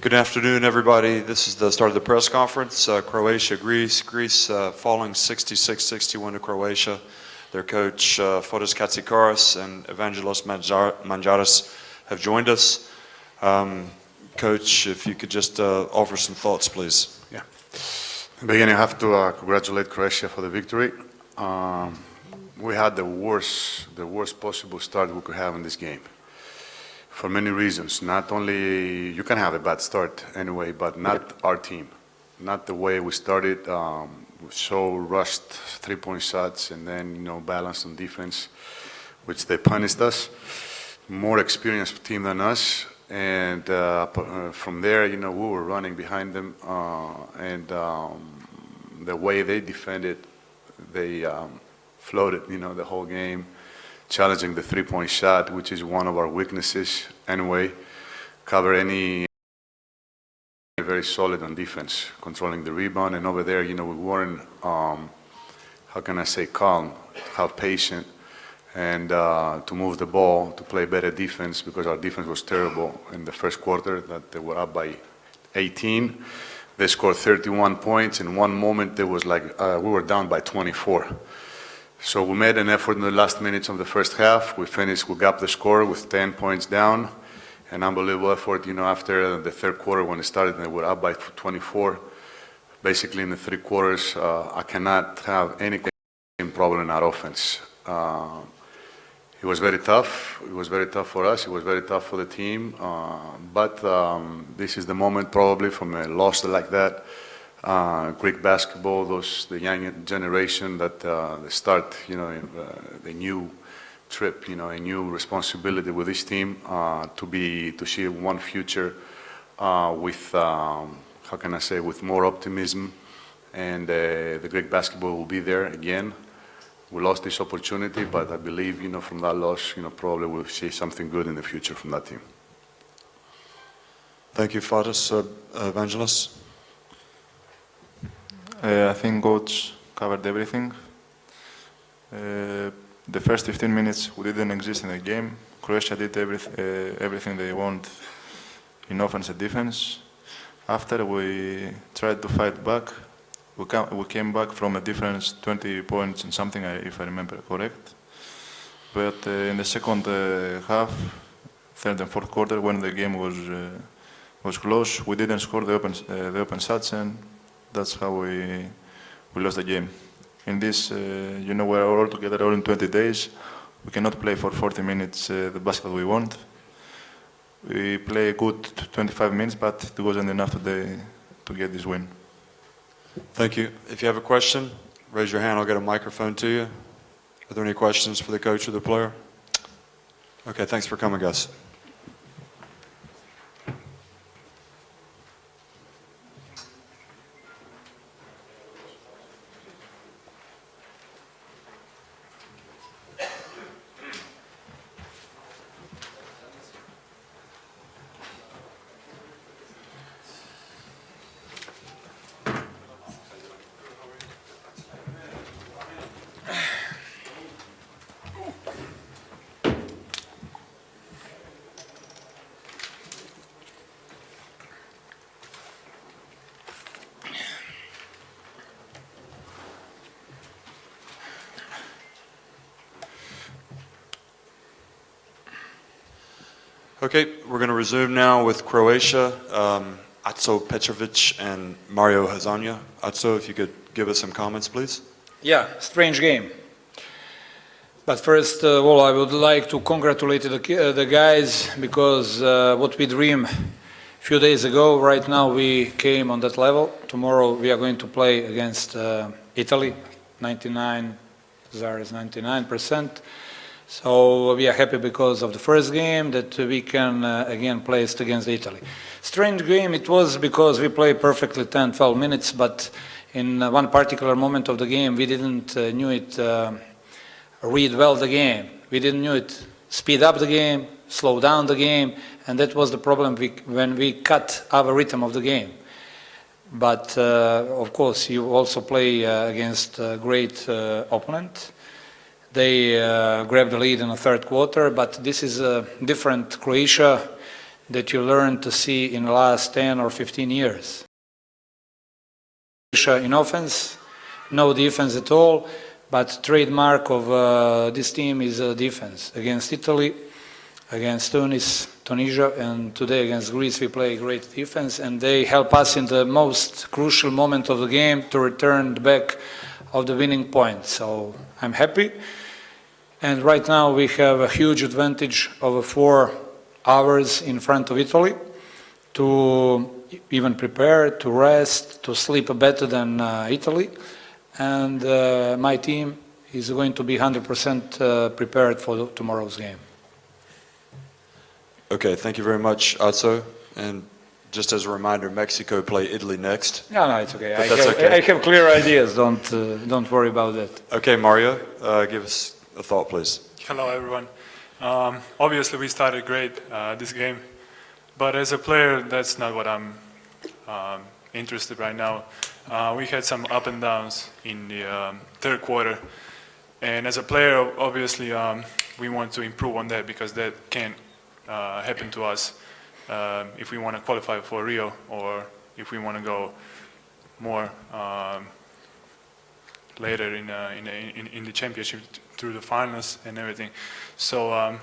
Good afternoon, everybody. This is the start of the press conference. Croatia, Greece. Greece falling 66-61 to Croatia. Their coach, Fotis Katsikaris and Evangelos Manjaris have joined us. Coach, if you could just offer some thoughts, please. Yeah. In the beginning, I have to congratulate Croatia for the victory. We had the worst possible start we could have in this game. For many reasons. Not only, you can have a bad start anyway, but not our team. Not the way we started, so rushed three-point shots and then, balanced on defense, which they punished us. More experienced team than us. And from there, we were running behind them. And the way they defended, they floated, the whole game. Challenging the three-point shot, which is one of our weaknesses anyway. Cover any very solid on defense, controlling the rebound. And over there, we weren't, how can I say, calm, have patience, and to move the ball, to play better defense, because our defense was terrible in the first quarter, that they were up by 18. They scored 31 points. In one moment, there was like, we were down by 24. So we made an effort in the last minutes of the first half. We got the score with 10 points down. An unbelievable effort, after the third quarter when it started, they were up by 24. Basically in the three quarters, I cannot have any problem in our offense. It was very tough. It was very tough for us. It was very tough for the team. But this is the moment probably from a loss like that. Greek basketball, the young generation that they start, the new trip, a new responsibility with this team to see one future with, how can I say, with more optimism, and the Greek basketball will be there again. We lost this opportunity, but I believe, from that loss, probably we'll see something good in the future from that team. Thank you, Fotis. Evangelos? I think Coach covered everything. The first 15 minutes we didn't exist in the game. Croatia did everything they want in offense and defense. After we tried to fight back, we came back from a difference 20 points and something, if I remember correct. But in the second half, third and fourth quarter, when the game was close, we didn't score the open shots, and that's how we lost the game. In this, we're all together all in 20 days. We cannot play for 40 minutes the basketball we want. We play a good 25 minutes, but it wasn't enough today to get this win. Thank you. If you have a question, raise your hand. I'll get a microphone to you. Are there any questions for the coach or the player? Okay, thanks for coming, guys. Okay, we're going to resume now with Croatia, Aco Petrovic and Mario Hazanja. Aco, if you could give us some comments, please. Yeah, strange game. But first of all, I would like to congratulate the guys, because what we dreamed a few days ago, right now we came on that level. Tomorrow we are going to play against Italy, 99%. So we are happy because of the first game that we can again play against Italy. Strange game it was, because we played perfectly 10-12 minutes, but in one particular moment of the game we didn't read well the game. We didn't knew it speed up the game, slow down the game, and that was the problem when we cut our rhythm of the game. But of course you also play against a great opponent. They grabbed the lead in the third quarter, but this is a different Croatia. that you learn to see in the last 10 or 15 years. In offense, no defense at all, but trademark of this team is defense. Against Italy, against Tunisia, and today against Greece we play great defense, and they help us in the most crucial moment of the game to return back of the winning point. So I'm happy. And right now we have a huge advantage of 4 hours in front of Italy to even prepare, to rest, to sleep better than Italy. And my team is going to be 100% prepared for tomorrow's game. Okay, thank you very much, Atso. And just as a reminder, Mexico play Italy next. No, it's okay. But that's okay. I have clear ideas. Don't worry about that. Okay, Mario, give us a thought, please. Hello, everyone. Obviously, we started great this game, but as a player, that's not what I'm interested right now. We had some up and downs in the third quarter, and as a player, obviously, we want to improve on that because that can't happen to us if we want to qualify for Rio or if we want to go more later in the championship through the finals and everything. So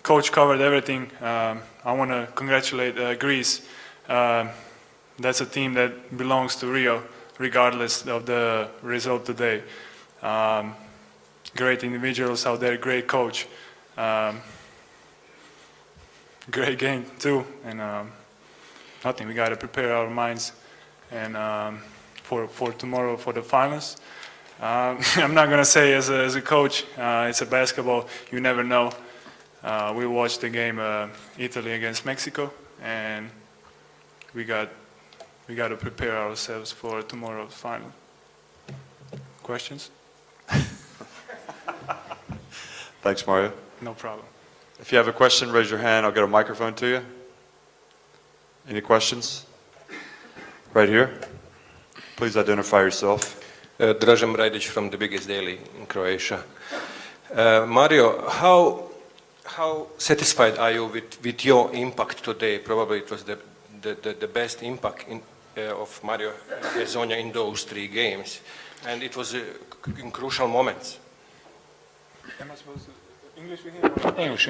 coach covered everything. I want to congratulate Greece. That's a team that belongs to Rio regardless of the result today. Great individuals out there, great coach. Great game too, and nothing. We got to prepare our minds and for tomorrow for the finals. I'm not gonna say as a coach, it's a basketball. You never know. We watched the game Italy against Mexico, and we got to prepare ourselves for tomorrow's final. Questions? Thanks, Mario. No problem. If you have a question, raise your hand. I'll get a microphone to you. Any questions? Right here. Please identify yourself. Dražen Brajdić from the biggest daily in Croatia. Mario, how satisfied are you with your impact today? Probably it was the best impact of Mario Hezonja in those 3 games, and it was in crucial moments. Am I supposed to English with him? English.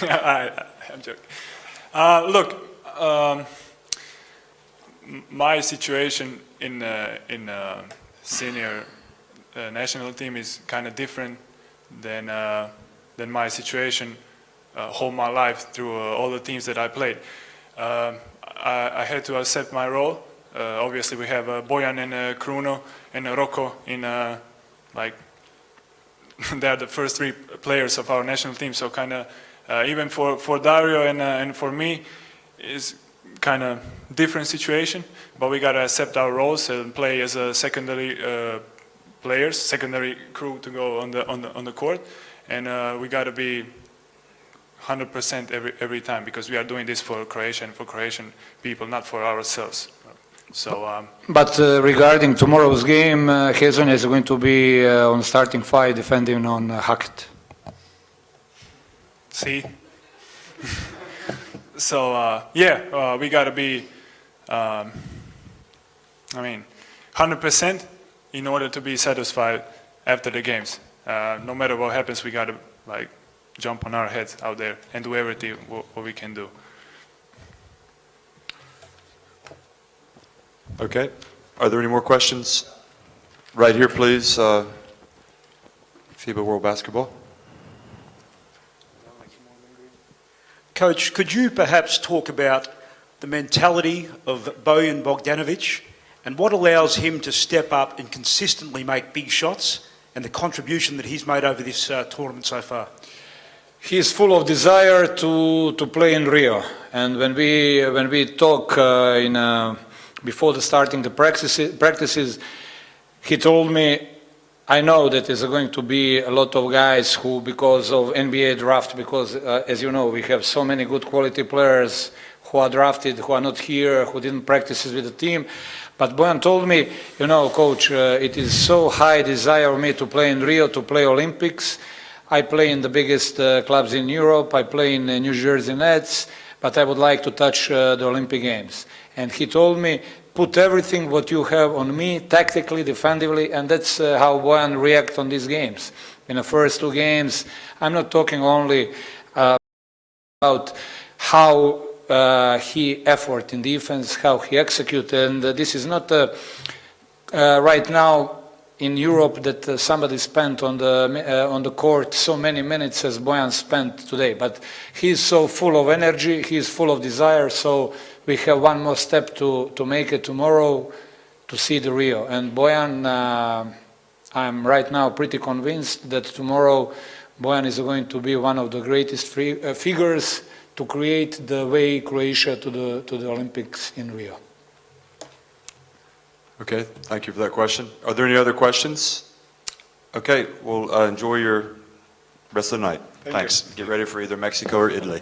I'm joking. Look, my situation in senior national team is kind of different than my situation whole my life through all the teams that I played. I had to accept my role. Obviously, we have Bojan and Kruno and Rocco in like they are the first 3 players of our national team. So kind of even for Dario and for me is kind of different situation. But we got to accept our roles and play as a secondary players, secondary crew to go on the court, and we got to be 100% every time because we are doing this for Croatia and for Croatian people, not for ourselves. So. But regarding tomorrow's game, Hezonja is going to be on starting 5 defending on Hackett. See? So, we got to be, 100% in order to be satisfied after the games. No matter what happens, we got to jump on our heads out there and do everything what we can do. Okay. Are there any more questions? Right here, please. FIBA World Basketball. Coach, could you perhaps talk about the mentality of Bojan Bogdanovic and what allows him to step up and consistently make big shots and the contribution that he's made over this tournament so far? He is full of desire to play in Rio, and when we talk before starting the practices, he told me, I know that there's going to be a lot of guys who, because of NBA draft, because as you know, we have so many good quality players who are drafted, who are not here, who didn't practice with the team. But Bojan told me, coach, it is so high desire of me to play in Rio, to play Olympics. I play in the biggest clubs in Europe. I play in New Jersey Nets. but I would like to touch the Olympic Games. And he told me, put everything what you have on me, tactically, defensively, and that's how Bojan react on these games. In the first two games, I'm not talking only about how he effort in defense, how he execute, and this is not right now in Europe that somebody spent on the court so many minutes as Bojan spent today. But he's so full of energy, he's full of desire, so we have one more step to make it tomorrow to see the Rio. And Bojan, I'm right now pretty convinced that tomorrow Bojan is going to be one of the greatest figures to create the way Croatia to the Olympics in Rio. Okay, thank you for that question. Are there any other questions? Okay, well, enjoy your rest of the night. Thanks. Get ready for either Mexico or Italy.